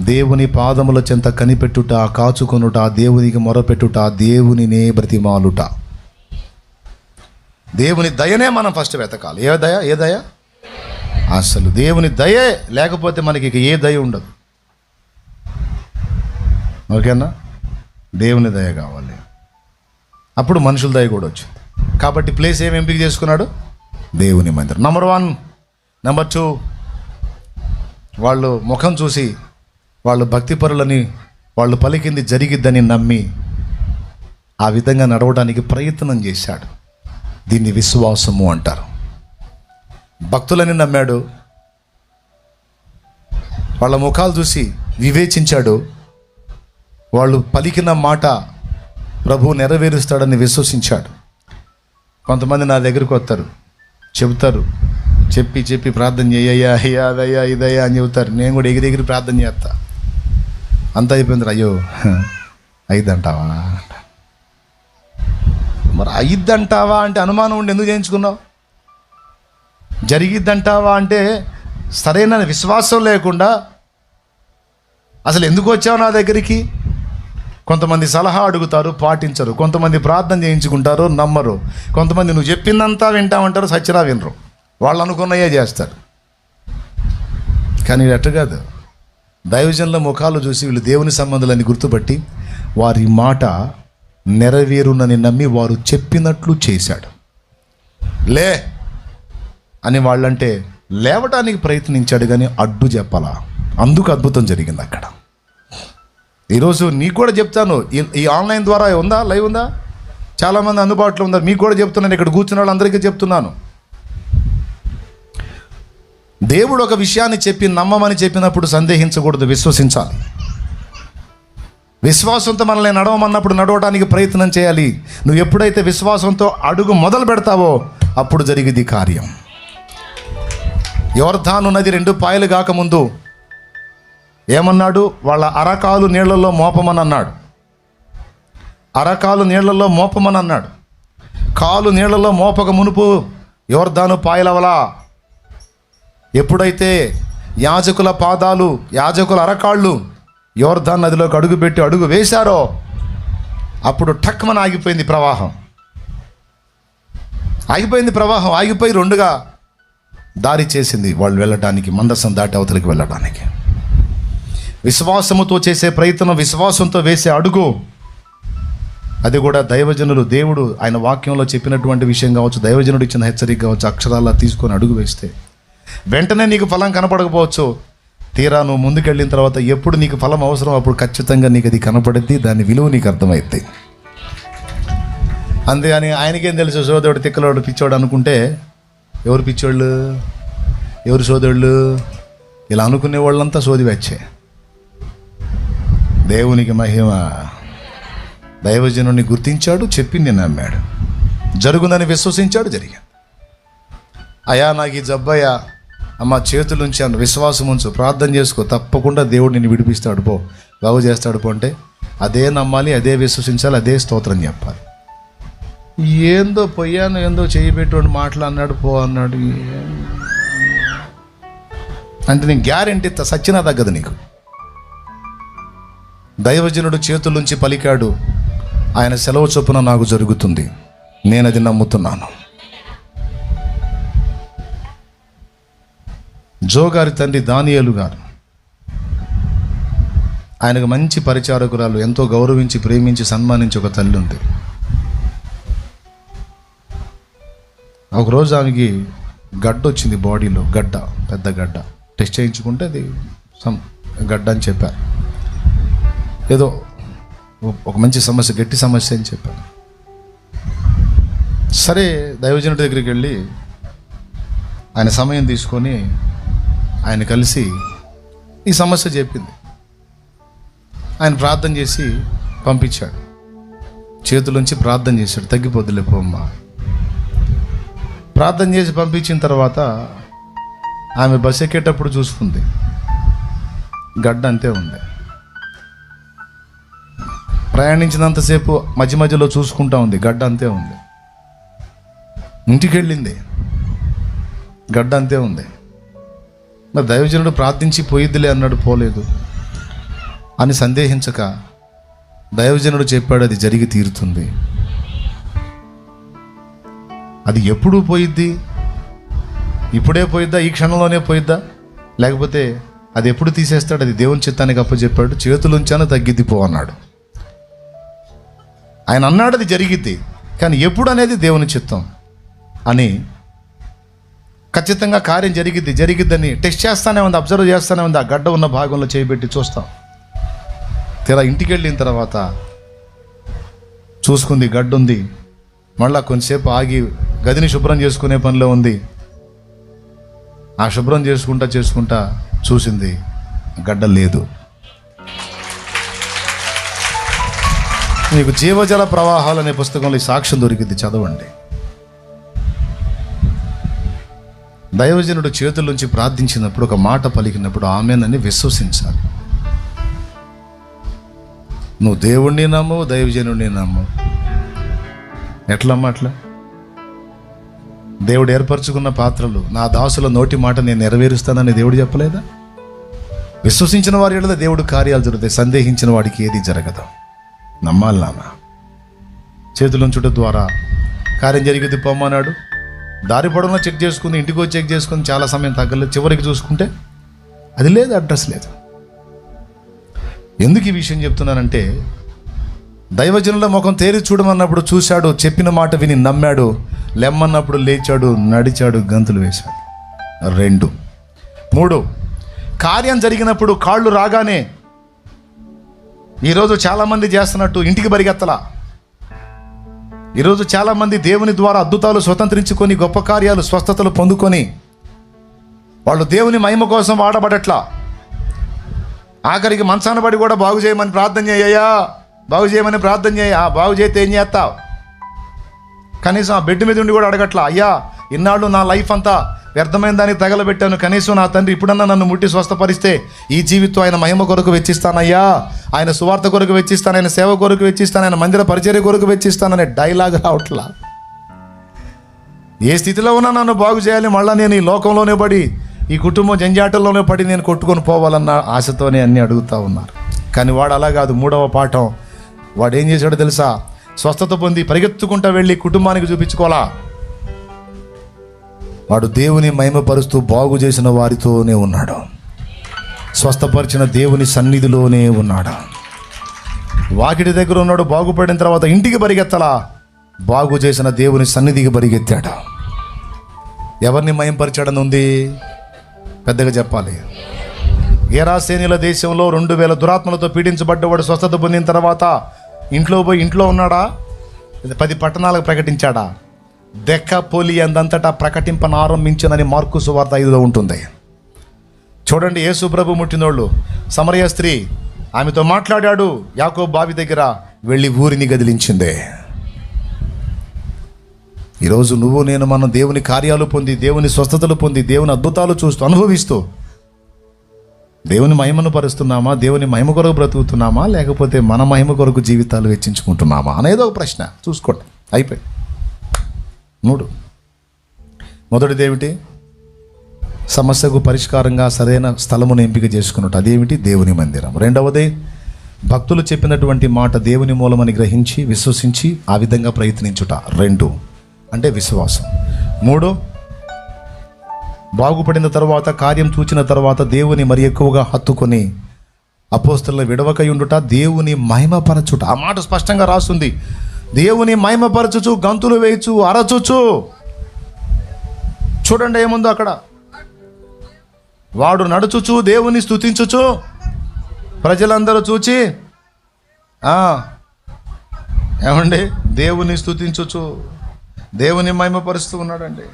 దేవుని పాదముల చెంత కనిపెట్టుట, కాచుకొనుట, దేవునికి మొరపెట్టుట, దేవునినే బ్రతిమాలుట. దేవుని దయనే మనం ఫస్ట్ వెతకాలి. ఏ దయ? అసలు దేవుని దయే లేకపోతే మనకి ఇక ఏ దయ ఉండదు. ఓకేనా? దేవుని దయ కావాలి, అప్పుడు మనుషుల దయ కూడా వచ్చింది. కాబట్టి ప్లేస్ ఏం ఎంపిక చేసుకున్నాడు? దేవుని మందిరం. నెంబర్ 1. నెంబర్ 2, వాళ్ళు ముఖం చూసి వాళ్ళు భక్తిపరులని, వాళ్ళు పలికింది జరిగిద్దని నమ్మి ఆ విధంగా నడవడానికి ప్రయత్నం చేశాడు. దీన్ని విశ్వాసము అంటారు. భక్తులని నమ్మాడు, వాళ్ళ ముఖాలు చూసి వివేచించాడు, వాళ్ళు పలికిన మాట ప్రభువు నెరవేరుస్తాడని విశ్వసించాడు. కొంతమంది నా దగ్గరికి వస్తారు, చెబుతారు, చెప్పి ప్రార్థన చేయయ్యా, అయ్యా అదయ్యా ఇదయ్యా అని చెబుతారు. నేను కూడా ఎగిరి ప్రార్థన చేస్తా. అంతా అయిపోయింది. అయ్యో అయిద్దంటావా? మరి అయిద్దంటావా అంటే అనుమానం ఉండి ఎందుకు చేయించుకున్నావు? జరిగిద్దంటావా అంటే సరైన విశ్వాసం లేకుండా అసలు ఎందుకు వచ్చావు నా దగ్గరికి? కొంతమంది సలహా అడుగుతారు, పాటించరు. కొంతమంది ప్రార్థన చేయించుకుంటారు, నమ్మరు. కొంతమంది నువ్వు చెప్పిందంతా వింటామంటారు, సచ్చినా వినరు. వాళ్ళు అనుకున్నయే చేస్తారు. కానీ అట్టు కాదు. దైవజనుల ముఖాలు చూసి వీళ్ళు దేవుని సంబంధాలని గుర్తుపట్టి వారి మాట నెరవేరునని నమ్మి వారు చెప్పినట్లు చేశాడు. లే అని వాళ్ళంటే లేవటానికి ప్రయత్నించాడు, కానీ అడ్డు చెప్పాలా. అందుకు అద్భుతం జరిగింది అక్కడ. ఈరోజు నీకు కూడా చెప్తాను, ఈ ఆన్లైన్ ద్వారా ఉందా, లైవ్ ఉందా, చాలామంది అందుబాటులో ఉన్నారు. మీకు కూడా చెప్తున్నాను, ఇక్కడ కూర్చున్న వాళ్ళందరికీ చెప్తున్నాను. దేవుడు ఒక విషయాన్ని చెప్పి నమ్మమని చెప్పినప్పుడు సందేహించకూడదు, విశ్వసించాలి. విశ్వాసంతో మనల్ని నడవమన్నప్పుడు నడవడానికి ప్రయత్నం చేయాలి. నువ్వు ఎప్పుడైతే విశ్వాసంతో అడుగు మొదలు పెడతావో అప్పుడు జరిగింది కార్యం. యోర్దాను నది 2 పాయలు కాకముందు ఏమన్నాడు? వాళ్ళ అరకాలు నీళ్లలో మోపమని అన్నాడు. అరకాలు నీళ్లలో మోపమని అన్నాడు. కాలు నీళ్లలో మోపక మునుపు యోర్దాను పాయలవలా. ఎప్పుడైతే యాజకుల పాదాలు, యాజకుల అరకాళ్ళు యోర్దాను నదిలోకి అడుగుపెట్టి అడుగు వేశారో అప్పుడు టక్మని ఆగిపోయింది ప్రవాహం. ఆగిపోయి 2గా దారి చేసింది వాళ్ళు వెళ్ళడానికి, మందసం దాటి అవతలికి వెళ్ళడానికి. విశ్వాసముతో చేసే ప్రయత్నం, విశ్వాసంతో వేసే అడుగు, అది కూడా దైవజనులు, దేవుడు ఆయన వాక్యంలో చెప్పినటువంటి విషయం కావచ్చు, దైవజనుడు ఇచ్చిన హెచ్చరిక కావచ్చు, అక్షరాలా తీసుకొని అడుగు వేస్తే వెంటనే నీకు ఫలం కనపడకపోవచ్చు. తీరా నువ్వు ముందుకెళ్ళిన తర్వాత ఎప్పుడు నీకు ఫలం అవసరం అప్పుడు ఖచ్చితంగా నీకు అది కనపడుద్ది, దాని విలువ నీకు అర్థమైద్ది. అంతేగాని ఆయనకేం తెలుసు, సోదరుడు తిక్కలోడు పిచ్చోడు అనుకుంటే ఎవరు పిచ్చోళ్ళు, ఎవరు సోదరుళ్ళు? ఇలా అనుకునే వాళ్ళంతా సోది వచ్చే. దేవునికి మహిమ. దైవజనుడిని గుర్తించాడు, చెప్పింది నమ్మాడు, జరుగునని విశ్వసించాడు, జరిగాడు. అయ్యా నాకు ఈ జబ్బయ్యా, అమ్మ చేతులు ఉంచాను, విశ్వాసం ఉంచు, ప్రార్థన చేసుకో, తప్పకుండా దేవుడు నిన్ను విడిపిస్తాడు పో, బాగు చేస్తాడు పో అంటే అదే నమ్మాలి, అదే విశ్వసించాలి, అదే స్తోత్రం చెప్పాలి. ఏందో పొయ్యాను, ఏందో చేయబెట్టుకోండి మాటలు అన్నాడు, పో అన్నాడు అంటే నేను గ్యారెంటీ సచ్చినా తగ్గదు నీకు. దైవజనుడు చేతులుంచి పలికాడు, ఆయన సెలవు చొప్పున నాకు జరుగుతుంది, నేను అది నమ్ముతున్నాను. జో గారి తండ్రి దానియేలు గారు, ఆయనకు మంచి పరిచారకురాలు, ఎంతో గౌరవించి ప్రేమించి సన్మానించి ఒక తల్లి ఉంది. ఒకరోజు ఆమెకి గడ్డ వచ్చింది, బాడీలో గడ్డ, పెద్ద గడ్డ. టెస్ట్ చేయించుకుంటే అది గడ్డ అని చెప్పారు. ఏదో ఒక మంచి సమస్య, గట్టి సమస్య అని చెప్పారు. సరే దైవజనుడి దగ్గరికి వెళ్ళి ఆయన సమయం తీసుకొని ఆయన కలిసి ఈ సమస్య చెప్పింది. ఆయన ప్రార్థన చేసి పంపించాడు, చేతులుంచి ప్రార్థన చేశాడు, తగ్గిపోద్దులే పోమ్మా. ప్రార్థన చేసి పంపించిన తర్వాత ఆమె బస్ ఎక్కేటప్పుడు చూసుకుంది, గడ్డ అంతే ఉంది. ప్రయాణించినంతసేపు మధ్య మధ్యలో చూసుకుంటా ఉంది, గడ్డ అంతే ఉంది. ఇంటికి వెళ్ళింది, గడ్డ అంతే ఉంది. మరి దైవజనుడు ప్రార్థించి పోయిద్దిలే అన్నాడు, పోలేదు అని సందేహించక దైవజనుడు చెప్పాడు, అది జరిగి తీరుతుంది. అది ఎప్పుడు పోయిద్ది? ఇప్పుడే పోయిద్దా? ఈ క్షణంలోనే పోయిద్దా? లేకపోతే అది ఎప్పుడు తీసేస్తాడు? అది దేవుని చిత్తానికి అప్పచెప్పాడు, చేతులుంచాను తగ్గిద్ది పో అన్నాడు. ఆయన అన్నాడు అది జరిగిద్ది, కానీ ఎప్పుడు అనేది దేవుని చిత్తం అని. ఖచ్చితంగా కార్యం జరిగిద్దని టెస్ట్ చేస్తానే ఉంది, అబ్జర్వ్ చేస్తానే ఉంది. ఆ గడ్డ ఉన్న భాగంలో చేయబెట్టి చూస్తాం. తీరా ఇంటికి వెళ్ళిన తర్వాత చూసుకుంది, గడ్డ ఉంది. మళ్ళా కొంతసేపు ఆగి గదిని శుభ్రం చేసుకునే పనిలో ఉంది. ఆ శుభ్రం చేసుకుంటా చూసింది, గడ్డ లేదు. మీకు జీవజల ప్రవాహాలు అనే పుస్తకంలో ఈ సాక్ష్యం దొరికింది, చదవండి. దైవజనుడు చేతుల నుంచి ప్రార్థించినప్పుడు, ఒక మాట పలికినప్పుడు ఆమెనని విశ్వసించాలి. నువ్వు దేవుణ్ణి నమ్ము, దైవజనుడిని నమ్ము. ఎట్లమ్మా అట్లా? దేవుడు ఏర్పరచుకున్న పాత్రలు, నా దాసుల నోటి మాట నేను నెరవేరుస్తానని దేవుడు చెప్పలేదా? విశ్వసించిన వారి ఎడల దేవుడు కార్యాలు జరుగుతాయి, సందేహించిన వాడికి ఏది జరగదు. నమ్మాలి నాన్న. చేతులుంచుట ద్వారా కార్యం జరిగింది పొమ్మన్నాడు. దారి పొడవునా చెక్ చేసుకుంది, ఇంటికి వచ్చి చెక్ చేసుకుని చాలా సమయం తగ్గలేదు. చివరికి చూసుకుంటే అది లేదు, అడ్రస్ లేదు. ఎందుకు ఈ విషయం చెప్తున్నానంటే, దైవజనుల ముఖం తేరి చూడమన్నప్పుడు చూశాడు, చెప్పిన మాట విని నమ్మాడు, లెమ్మన్నప్పుడు లేచాడు, నడిచాడు, గంతులు వేశాడు. 2, 3 కార్యం జరిగినప్పుడు కాళ్ళు రాగానే ఈరోజు చాలామంది చేస్తున్నట్టు ఇంటికి పరిగెత్తలా. ఈరోజు చాలామంది దేవుని ద్వారా అద్భుతాలు స్వతంత్రించుకొని, గొప్ప కార్యాలు, స్వస్థతలు పొందుకొని వాళ్ళు దేవుని మహిమ కోసం వాడబడట్లా. ఆఖరికి మంచాన పడి కూడా బాగు చేయమని ప్రార్థన చేయ్యా, బాగు చేయమని ప్రార్థన చేయ. బాగు చేస్తే ఏం చేస్తావు? కనీసం ఆ బెడ్ మీద ఉండి కూడా అడగట్లా, అయ్యా ఇన్నాళ్ళు నా లైఫ్ అంతా వ్యర్థమైన దానికి తగలబెట్టాను, కనీసం నా తండ్రి ఇప్పుడన్నా నన్ను ముట్టి స్వస్థపరిస్తే ఈ జీవితం ఆయన మహిమ కొరకు వెచ్చిస్తానయ్యా, ఆయన సువార్త కొరకు వెచ్చిస్తాను, ఆయన సేవ కొరకు వెచ్చిస్తాను, ఆయన మందిర పరిచర్య కొరకు వెచ్చిస్తాననే డైలాగ్ రావట్లా. ఏ స్థితిలో ఉన్నా నన్ను బాగు చేయాలి, మళ్ళీ నేను ఈ లోకంలోనే పడి, ఈ కుటుంబం జంజాటల్లోనే పడి నేను కొట్టుకొని పోవాలన్న ఆశతోనే అన్నీ అడుగుతూ ఉన్నారు. కానీ వాడు అలా కాదు. 3వ పాఠం వాడు ఏం చేశాడో తెలుసా? స్వస్థత పొంది పరిగెత్తుకుంటా వెళ్ళి కుటుంబానికి చూపించుకోవాలా. వాడు దేవుని మహిమపరుస్తూ బాగు చేసిన వారితోనే ఉన్నాడు, స్వస్థపరిచిన దేవుని సన్నిధిలోనే ఉన్నాడు. వాకిటి దగ్గర ఉన్నాడు, బాగుపడిన తర్వాత ఇంటికి పరిగెత్తలా, బాగు చేసిన దేవుని సన్నిధికి పరిగెత్తాడు. ఎవరిని మహిమపరిచాడని ఉంది? పెద్దగా చెప్పాలి. గెరాసేనీల దేశంలో 2000 దురాత్మలతో పీడించబడ్డవాడు స్వస్థత పొందిన తర్వాత ఇంట్లో ఉన్నాడా? 10 పట్టణాలకు ప్రకటించాడా? దెక్కాపోలి అందంతటా ప్రకటింపనారంభించనని మార్కు సువార్త 5లో ఉంటుంది. చూడండి, యేసు ప్రభు ముట్టినోళ్ళు సమరయ స్త్రీ, ఆమెతో మాట్లాడాడు. యాకోబు బావి దగ్గర వెళ్ళి ఊరిని గదిలించిందే. ఈరోజు నువ్వు నేను మనం దేవుని కార్యాలు పొంది, దేవుని స్వస్థతలు పొంది, దేవుని అద్భుతాలు చూస్తూ అనుభవిస్తూ దేవుని మహిమను పరుస్తున్నామా? దేవుని మహిమ కొరకు బ్రతుకుతున్నామా? లేకపోతే మన మహిమ కొరకు జీవితాలు వెచ్చించుకుంటున్నామా అనేది ఒక ప్రశ్న. చూసుకోండి. అయిపోయి 3. మొదటిది ఏమిటి? సమస్యకు పరిష్కారంగా సరైన స్థలమును ఎంపిక చేసుకున్నట్టు, అదేమిటి? దేవుని మందిరం. రెండవది, భక్తులు చెప్పినటువంటి మాట దేవుని మూలమని గ్రహించి విశ్వసించి ఆ విధంగా ప్రయత్నించుట. 2 అంటే విశ్వాసం. 3 బాగుపడిన తర్వాత, కార్యం చూచిన తర్వాత దేవుని మరి ఎక్కువగా హత్తుకొని అపోస్తలుల విడవకయుండుట, దేవుని మహిమపరచుట. ఆ మాట స్పష్టంగా రాస్తుంది. దేవుని మహిమపరచుచు, గంతులు వేయచు, అరచుచు. చూడండి ఏముందో అక్కడ. వాడు నడుచుచు దేవుని స్తుతించుచు, ప్రజలందరూ చూచి ఏమండి దేవుని స్తుతించుచు, దేవుని మహిమపరుస్తూ ఉన్నాడండి.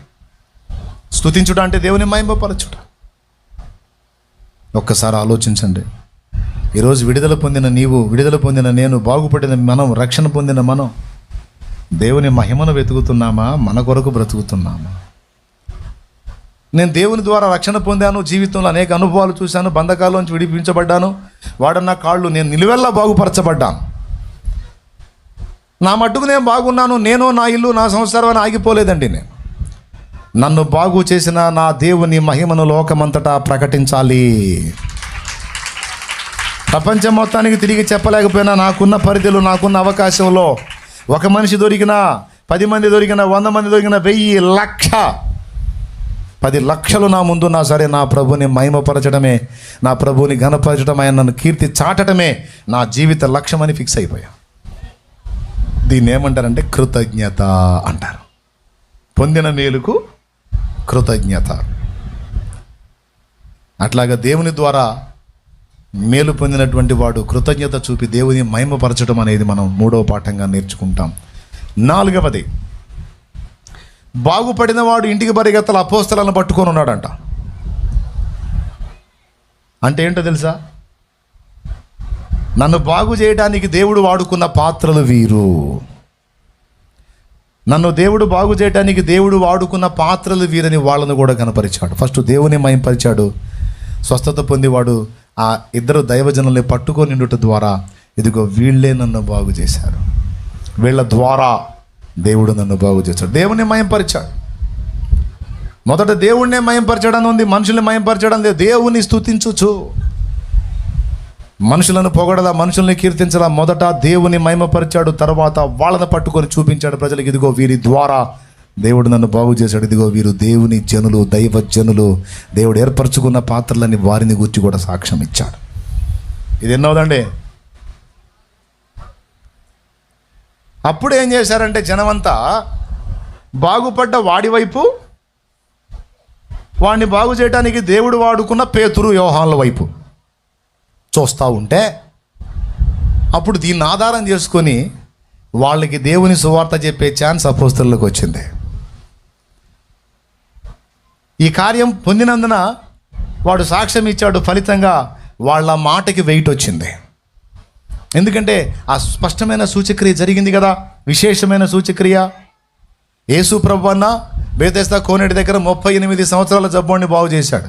స్తుతించుట అంటే దేవుని మహిమపరచుట. ఒక్కసారి ఆలోచించండి. ఈరోజు విడుదల పొందిన నీవు, విడుదల పొందిన నేను, బాగుపడిన మనం, రక్షణ పొందిన మనం దేవుని మహిమను వెతుకుతున్నామా? మన కొరకు బ్రతుకుతున్నామా? నేను దేవుని ద్వారా రక్షణ పొందాను, జీవితంలో అనేక అనుభవాలు చూశాను, బంధకాల్లోంచి విడిపించబడ్డాను, వాడన్న కాళ్ళు నేను నిలువెల్లా బాగుపరచబడ్డాను. నా మట్టుకు నేను బాగున్నాను, నేను నా ఇల్లు నా సంసారం అని ఆగిపోలేదండి. నేను నన్ను బాగు చేసిన నా దేవుని మహిమను లోకమంతటా ప్రకటించాలి. ప్రపంచం మొత్తానికి తిరిగి చెప్పలేకపోయినా నాకున్న పరిధిలో, నాకున్న అవకాశంలో 1 మనిషి దొరికినా, 10 మంది దొరికినా, 100 మంది దొరికినా, 1000, 1,00,000, 10 లక్షలు నా ముందున్నా సరే నా ప్రభుని మహిమపరచడమే, నా ప్రభుని ఘనపరచడం, ఆయన నన్ను కీర్తి చాటడమే నా జీవిత లక్ష్యమని ఫిక్స్ అయిపోయా. దీన్ని ఏమంటారంటే కృతజ్ఞత అంటారు. పొందిన మేలుకు కృతజ్ఞత. అట్లాగా దేవుని ద్వారా మేలు పొందినటువంటి వాడు కృతజ్ఞత చూపి దేవుని మహిమపరచడం అనేది మనం 3వ పాఠంగా నేర్చుకుంటాం. 4వది, బాగుపడిన వాడు ఇంటికి పరిగెత్తల అపోస్తలను పట్టుకొని ఉన్నాడంట. అంటే ఏంటో తెలుసా? నన్ను బాగు చేయడానికి దేవుడు వాడుకున్న పాత్రలు వీరు. నన్ను దేవుడు బాగు చేయడానికి దేవుడు వాడుకున్న పాత్రలు వీరని వాళ్ళను కూడా కనపరిచాడు. ఫస్ట్ దేవుని మహిమపరిచాడు. స్వస్థత పొందేవాడు ఆ 2 దైవజనుల్ని పట్టుకొని ఉండుట ద్వారా, ఇదిగో వీళ్ళే నన్ను బాగు చేశారు, వీళ్ళ ద్వారా దేవుడు నన్ను బాగు చేశాడు. దేవుని మహిమపరిచాడు. మొదట దేవుడినే మహిమపరచడం ఉంది, మనుషుల్ని మహిమపరచడం లేదు. దేవుని స్తుతించుచు, మనుషులను పొగడదా, మనుషుల్ని కీర్తించడా. మొదట దేవుని మహిమపరిచాడు, తర్వాత వాళ్ళని పట్టుకొని చూపించాడు ప్రజలకు, ఇదిగో వీరి ద్వారా దేవుడు నన్ను బాగు చేశాడు, ఇదిగో వీరు దేవుని జనులు, దైవ జనులు, దేవుడు ఏర్పరచుకున్న పాత్రలని వారిని గురించి కూడా సాక్ష్యం ఇచ్చాడు. ఇది ఎన్నోదండి. అప్పుడు ఏం చేశారంటే జనమంతా బాగుపడ్డ వాడి వైపు, వాడిని బాగు చేయడానికి దేవుడు వాడుకున్న పేతురు, యోహాన్ల వైపు చూస్తూ ఉంటే, అప్పుడు దీన్ని ఆధారం చేసుకొని వాళ్ళకి దేవుని సువార్త చెప్పే ఛాన్స్ అపోస్తలులకు వచ్చింది. ఈ కార్యం పొందినందున వాడు సాక్ష్యం ఇచ్చాడు, ఫలితంగా వాళ్ళ మాటకి వెయిట్ వచ్చింది. ఎందుకంటే ఆ స్పష్టమైన సూచక్రియ జరిగింది కదా, విశేషమైన సూచక్రియ. యేసు ప్రభువన్న బేతెస్దా కోనేటి దగ్గర 38 సంవత్సరాల జబ్బుని బాగు చేశాడు.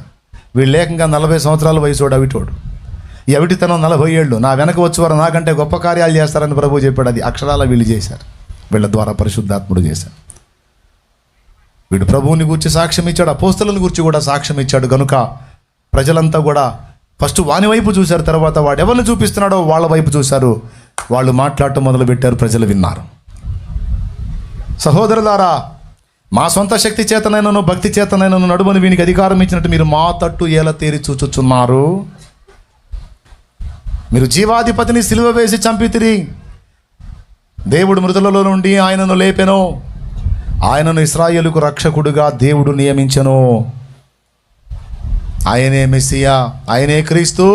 వీళ్ళు ఏకంగా 40 సంవత్సరాల వయసుడు అవిటోడు. ఈ అవిటితనం 40 ఏళ్ళు. నా వెనక వచ్చేవారు నాకంటే గొప్ప కార్యాలు చేస్తారని ప్రభువు చెప్పాడు. అది అక్షరాల వీళ్ళు చేశారు, వీళ్ళ ద్వారా పరిశుద్ధాత్ముడు చేశాడు. వీడు ప్రభువుని గురించి సాక్ష్యం ఇచ్చాడు, అపోస్తలుని గురించి కూడా సాక్ష్యం ఇచ్చాడు. కనుక ప్రజలంతా కూడా ఫస్ట్ వాని వైపు చూశారు, తర్వాత వాడు ఎవరిని చూపిస్తున్నాడో వాళ్ళ వైపు చూశారు. వాళ్ళు మాట్లాడటం మొదలుపెట్టారు, ప్రజలు విన్నారు. సహోదరులారా, మా సొంత శక్తి చేతనైనను భక్తి చేతనైనను నడుమని వీనికి అధికారం ఇచ్చినట్టు మీరు మా తట్టు ఎలా తేరి చూచుచున్నారు? మీరు జీవాధిపతిని సిలువ వేసి చంపితిరి. దేవుడు మృతులలో నుండి ఆయనను లేపెను. ఆయనను ఇశ్రాయేలుకు రక్షకుడుగా దేవుడు నియమించెను. ఆయనే మెస్సియా, ఆయనే క్రీస్తు,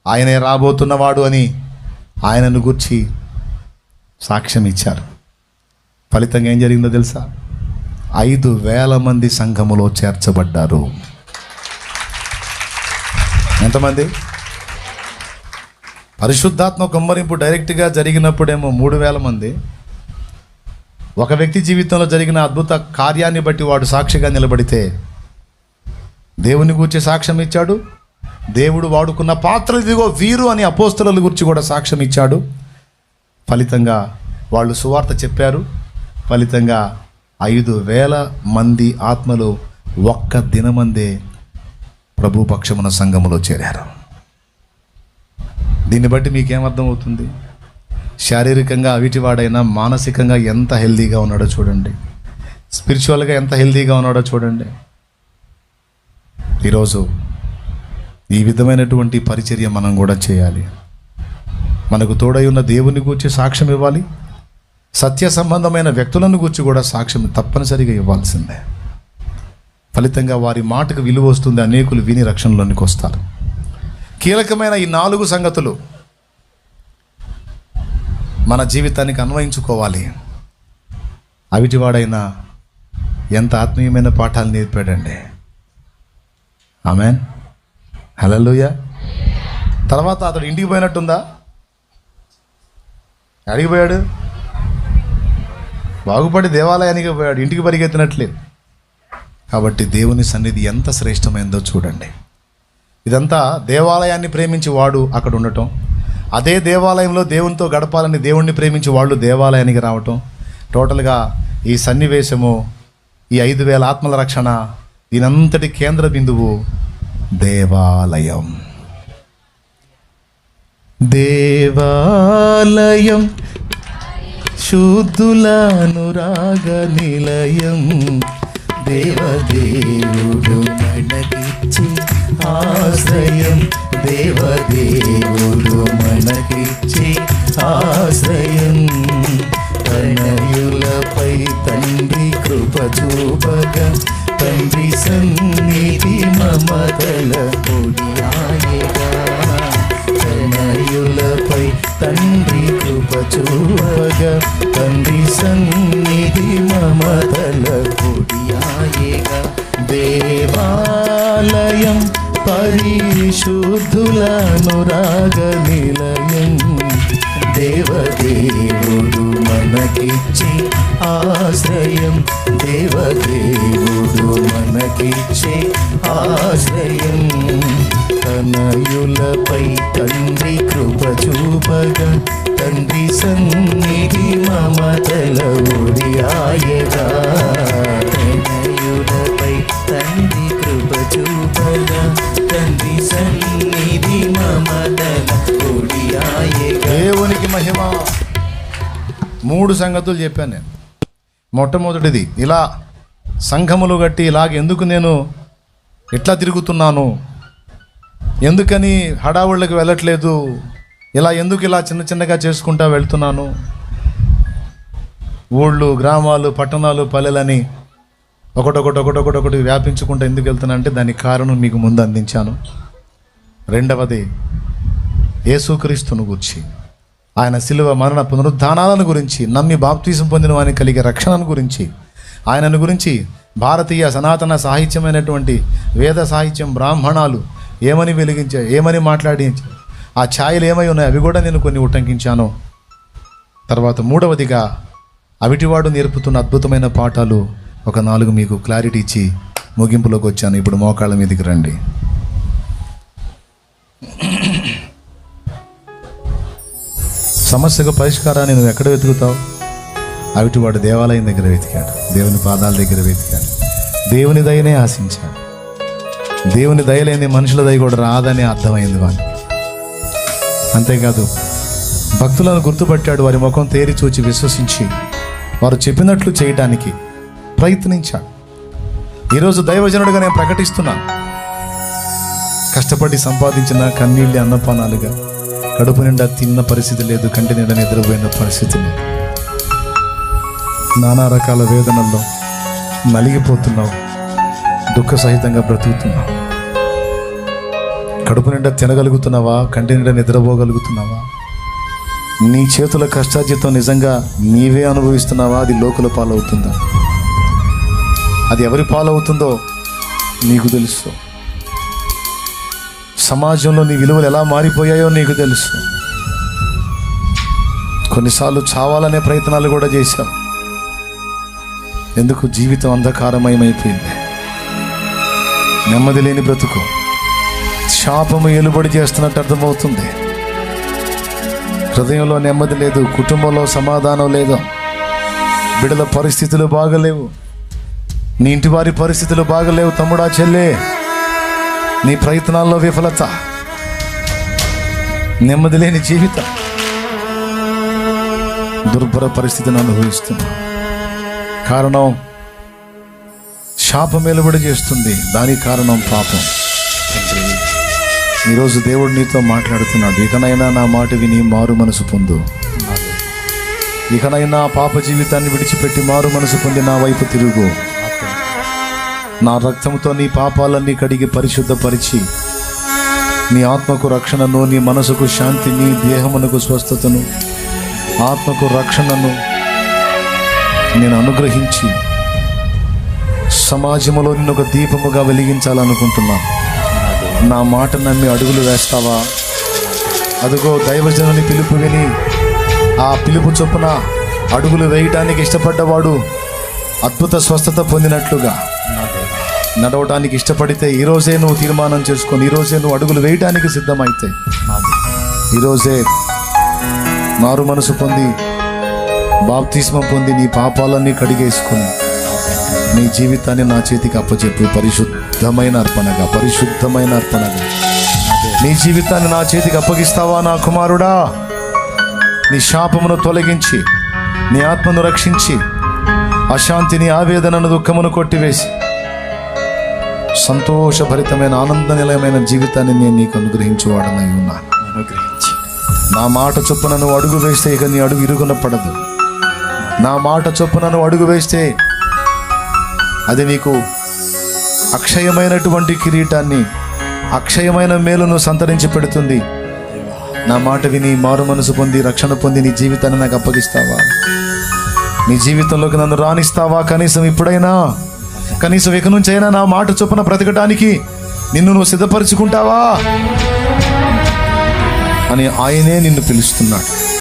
ఆయనే రాబోతున్నవాడు అని ఆయనను గుర్చి సాక్ష్యం ఇచ్చారు. ఫలితంగా ఏం జరిగిందో తెలుసా? 5,000 మంది సంఘములో చేర్చబడ్డారు. ఎంతమంది? పరిశుద్ధాత్మ కుమ్మరింపు డైరెక్ట్గా జరిగినప్పుడేమో 3,000 మంది. ఒక వ్యక్తి జీవితంలో జరిగిన అద్భుత కార్యాన్ని బట్టి వాడు సాక్షిగా నిలబడితే దేవుని గురించి సాక్ష్యం ఇచ్చాడు. దేవుడు వాడుకున్న పాత్రలు ఇదిగో వీరు అని అపోస్తలుల గురించి కూడా సాక్ష్యం ఇచ్చాడు. ఫలితంగా వాళ్ళు సువార్త చెప్పారు. ఫలితంగా 5,000 మంది ఆత్మలు ఒక్క దినమందే ప్రభు పక్షమున సంఘములో చేరారు. దీన్ని బట్టి మీకేమర్థమవుతుంది? శారీరకంగా అవిటివాడైనా మానసికంగా ఎంత హెల్దీగా ఉన్నాడో చూడండి, స్పిరిచువల్గా ఎంత హెల్దీగా ఉన్నాడో చూడండి. ఈరోజు ఈ విధమైనటువంటి పరిచర్య మనం కూడా చేయాలి. మనకు తోడై ఉన్న దేవుని గూర్చి సాక్ష్యం ఇవ్వాలి. సత్య సంబంధమైన వ్యక్తులను గూర్చి కూడా సాక్ష్యం తప్పనిసరిగా ఇవ్వాల్సిందే. ఫలితంగా వారి మాటకు విలువ వస్తుంది. అనేకులు విని రక్షణలోనికి వస్తారు. కీలకమైన ఈ 4 సంగతులు మన జీవితానికి అన్వయించుకోవాలి. అవిటివాడైనా ఎంత ఆత్మీయమైన పాఠాలు నేర్పాడండి. ఆమెన్, హల్లెలూయా. తర్వాత అతడు ఇంటికి పోయినట్టుందా? ఎక్కడికి పోయాడు? బాగుపడి దేవాలయానికి పోయాడు, ఇంటికి పరిగెత్తినట్లేదు. కాబట్టి దేవుని సన్నిధి ఎంత శ్రేష్టమైందో చూడండి. ఇదంతా దేవాలయాన్ని ప్రేమించి వాడు అక్కడ ఉండటం, అదే దేవాలయంలో దేవునితో గడపాలని దేవుణ్ణి ప్రేమించి వాళ్ళు దేవాలయానికి రావటం. టోటల్గా ఈ సన్నివేశము, ఈ 5,000 ఆత్మల రక్షణ, దీనంతటి కేంద్ర బిందువు దేవాలయం. దేవాలయం శుద్ధులానురాగ నిలయం, దేవదేవుడు మనకిచ్చి ఆశ్రయం, దేవదేవుడు మనకిచ్చి ఆశ్రయం. తనయులపై తండ్రి కృప చూపగా, తండ్రి సన్నిధి మమతల పొడియాయగా. తనయులపై తండ్రి కృప చూపగా, తండ్రి సన్నిధి మమతల పొడియాయగా. దేవాలయం పరిశుద్ధులనురాగ నిలయం, దేవదేవుడు మనకిచ్చి ఆశ్రయం, దేవదేవుడు మనకిచ్చి ఆశ్రయం. తనయులపై తండ్రి కృప చూపగా, తండ్రి సన్నిధి మమతల ఒడియాయగా. తనయులపై తండ్రి కృప చూపగా, తండ్రి సన్నిధి మమతల ఒడియాయగా. దేవునికి మహిమ. 3 సంగతులు చెప్పాను నేను. మొట్టమొదటిది, ఇలా సంఘములు గట్టి ఇలాగ ఎందుకు నేను ఎట్లా తిరుగుతున్నాను, ఎందుకని హడావుళ్ళకి వెళ్ళట్లేదు, ఇలా ఎందుకు ఇలా చిన్న చిన్నగా చేసుకుంటా వెళ్తున్నాను, ఊళ్ళు గ్రామాలు పట్టణాలు పల్లెలని ఒకటొకటి వ్యాపించుకుంటూ ఎందుకు వెళ్తున్నా అంటే దానికి కారణం మీకు ముందు అందించాను. రెండవది, యేసుక్రీస్తును గురించి, ఆయన శిలువ మరణ పునరుద్ధానాలను గురించి, నమ్మి బాప్తీసం పొందిన వారికి కలిగే రక్షణను గురించి, ఆయనను గురించి భారతీయ సనాతన సాహిత్యమైనటువంటి వేద సాహిత్యం, బ్రాహ్మణాలు ఏమని వెలిగించారు, ఏమని మాట్లాడించారు, ఆ ఛాయలు ఏమై ఉన్నాయి అవి కూడా నేను కొన్ని ఉటంకించాను. తర్వాత మూడవదిగా అవిటివాడు నేర్పుతున్న అద్భుతమైన పాఠాలు ఒక 4 మీకు క్లారిటీ ఇచ్చి ముగింపులోకి వచ్చాను. ఇప్పుడు మోకాళ్ళ మీదకి రండి. సమస్యకు పరిష్కారాన్ని నువ్వు ఎక్కడ వెతుకుతావు? అవిటివాడు దేవాలయం దగ్గర వెతికాడు, దేవుని పాదాల దగ్గర వెతికాడు, దేవుని దయనే ఆశించాడు. దేవుని దయలేని మనుషుల దయ కూడా రాదని అర్థమైంది వానికి. అంతేకాదు, భక్తులను గుర్తుపట్టాడు, వారి ముఖం తేరి చూచి విశ్వసించి వారు చెప్పినట్లు చేయటానికి ప్రయత్నించాడు. ఈరోజు దైవజనుడిగా నేను ప్రకటిస్తున్నాను, కష్టపడి సంపాదించిన కన్నీళ్ళే అన్నపానాలుగా, కడుపు నిండా తిన్న పరిస్థితి లేదు, కంటి నిండా నిద్రపోయిన పరిస్థితి లేదు. నానా రకాల వేదనల్లో నలిగిపోతున్నావు, దుఃఖ సహితంగా బ్రతుకుతున్నావు. కడుపు నిండా తినగలుగుతున్నావా? కంటి నిండా నిద్రపోగలుగుతున్నావా? నీ చేతుల కష్టార్జితం నిజంగా నీవే అనుభవిస్తున్నావా? అది లోకుల పాలవుతుందా? అది ఎవరి పాలవుతుందో నీకు తెలుసు. సమాజంలో నీ విలువలు ఎలా మారిపోయాయో నీకు తెలుసు. కొన్నిసార్లు చావాలనే ప్రయత్నాలు కూడా చేశావు. ఎందుకు? జీవితం అంధకారమయమైపోయింది. నెమ్మది లేని బ్రతుకు, శాపము ఏలుబడి చేస్తున్నట్టు అర్థమవుతుంది. హృదయంలో నెమ్మది లేదు, కుటుంబంలో సమాధానం లేదు, బిడ్డల పరిస్థితులు బాగలేవు, నీ ఇంటి వారి పరిస్థితులు బాగలేవు. తమ్ముడా, చెల్లే, నీ ప్రయత్నాల్లో విఫలత, నెమ్మది లేని జీవితం, దుర్భర పరిస్థితిని అనుభవిస్తున్నా. కారణం శాపం వెలువడి చేస్తుంది, దానికి కారణం పాపం. ఈరోజు దేవుడు నీతో మాట్లాడుతున్నాడు. ఇకనైనా నా మాట విని మారు మనసు పొందు. ఇకనైనా పాప జీవితాన్ని విడిచిపెట్టి మారు మనసు పొంది నా వైపు తిరుగు. నా రక్తంతో నీ పాపాలన్నీ కడిగి పరిశుద్ధపరిచి నీ ఆత్మకు రక్షణను, నీ మనసుకు శాంతి, నీ దేహమునకు స్వస్థతను, ఆత్మకు రక్షణను నేను అనుగ్రహించి సమాజంలో నిన్ను ఒక దీపముగా వెలిగించాలనుకుంటున్నాను. నా మాట నమ్మి అడుగులు వేస్తావా? అదుగో దైవజనుని పిలుపు విని ఆ పిలుపు చొప్పున అడుగులు వేయటానికి ఇష్టపడ్డవాడు అద్భుత స్వస్థత పొందినట్లుగా నడవటానికి ఇష్టపడితే ఈరోజే నువ్వు తీర్మానం చేసుకొని, ఈరోజే నువ్వు అడుగులు వేయటానికి సిద్ధమైతే, ఈరోజే మారు మనసు పొంది బాప్తిస్మం పొంది నీ పాపాలన్నీ కడిగేసుకొని నీ జీవితాన్ని నా చేతికి అప్పచెప్పు. పరిశుద్ధమైన అర్పణగా, పరిశుద్ధమైన అర్పణగా నీ జీవితాన్ని నా చేతికి అప్పగిస్తావా నా కుమారుడా? నీ శాపమును తొలగించి, నీ ఆత్మను రక్షించి, అశాంతిని, ఆవేదనను, దుఃఖమును కొట్టివేసి సంతోషభరితమైన ఆనంద నిలయమైన జీవితాన్ని నేను నీకు అనుగ్రహించేవాడనై ఉన్నాను. నా మాట చొప్పున నువ్వు అడుగు వేస్తే ఇక నీ అడుగు ఇరుగున పడదు. నా మాట చొప్పున నువ్వు అడుగు వేస్తే అది నీకు అక్షయమైనటువంటి కిరీటాన్ని, అక్షయమైన మేలును సంతరించి పెడుతుంది. నా మాట విని మారు మనసు పొంది రక్షణ పొంది నీ జీవితాన్ని నాకు అప్పగిస్తావా? నీ జీవితంలోకి నన్ను రాణిస్తావా? కనీసం ఇప్పుడైనా, కనీసం ఇక నుంచి అయినా నా మాట చొప్పున బ్రతకడానికి నిన్ను నువ్వు సిద్ధపరుచుకుంటావా అని ఆయనే నిన్ను పిలుస్తున్నాడు.